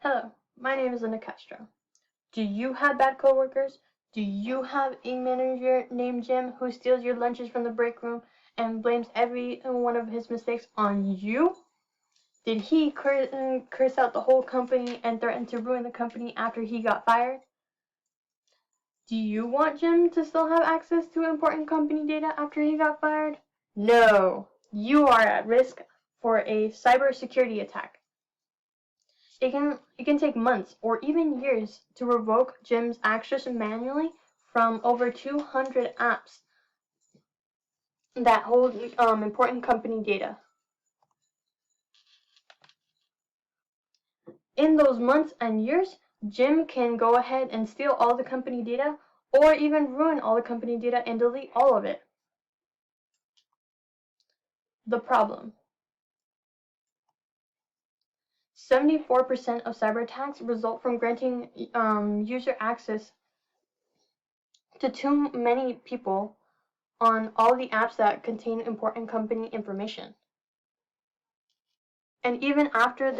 Hello, my name is Linda Castro. Do you have bad coworkers? Do you have a manager named Jim who steals your lunches from the break room and blames every one of his mistakes on you? Did he curse out the whole company and threaten to ruin the company after he got fired? Do you want Jim to still have access to important company data after he got fired? No, you are at risk for a cybersecurity attack. It can take months or even years to revoke Jim's access manually from over 200 apps that hold important company data. In those months and years, Jim can go ahead and steal all the company data or even ruin all the company data and delete all of it. The problem. 74% of cyber attacks result from granting user access to too many people on all the apps that contain important company information. And even after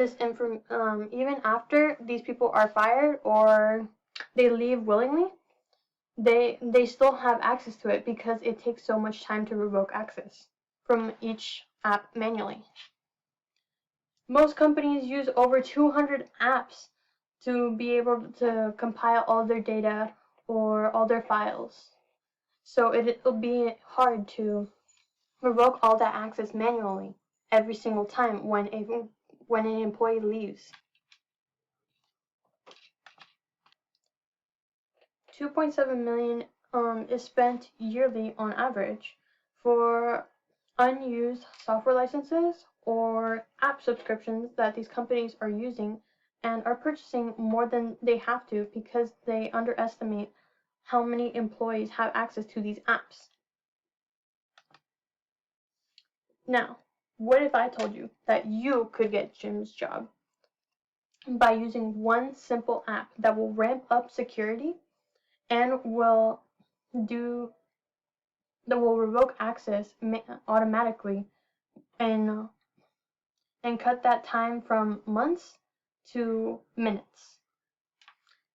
even after these people are fired or they leave willingly, they still have access to it because it takes so much time to revoke access from each app manually. Most companies use over 200 apps to be able to compile all their data or all their files. So it'll be hard to revoke all that access manually every single time when an employee leaves. 2.7 million is spent yearly on average for unused software licenses or app subscriptions that these companies are using and are purchasing more than they have to because they underestimate how many employees have access to these apps. Now, what if I told you that you could get Jim's job by using one simple app that will ramp up security and will revoke access automatically and cut that time from months to minutes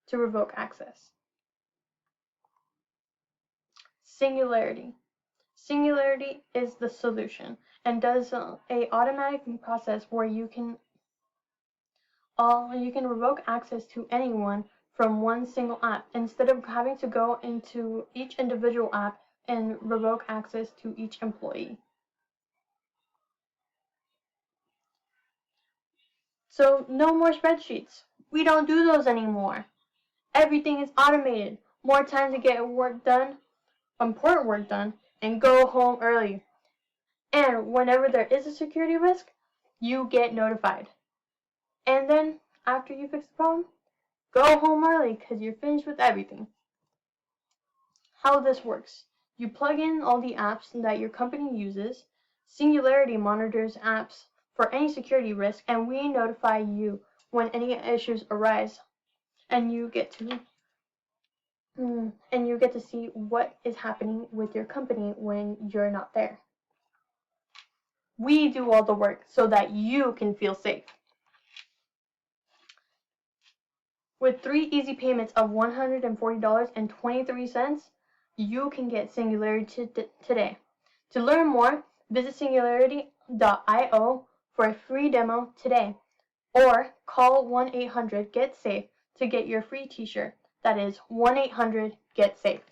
to revoke access. Singularity. Singularity is the solution and does a automatic process where you can revoke access to anyone from one single app instead of having to go into each individual app and revoke access to each employee. So no more spreadsheets. We don't do those anymore. Everything is automated. More time to get work done, important work done, and go home early. And whenever there is a security risk, you get notified. And then, after you fix the problem, go home early because you're finished with everything. How this works. You plug in all the apps that your company uses. Singularity monitors apps for any security risk, and we notify you when any issues arise. And you get to see what is happening with your company when you're not there. We do all the work so that you can feel safe. With 3 easy payments of $140.23, you can get Singularity today. To learn more, visit Singularity.io for a free demo today, or call 1-800-GET-SAFE to get your free t-shirt. That is 1-800-GET-SAFE.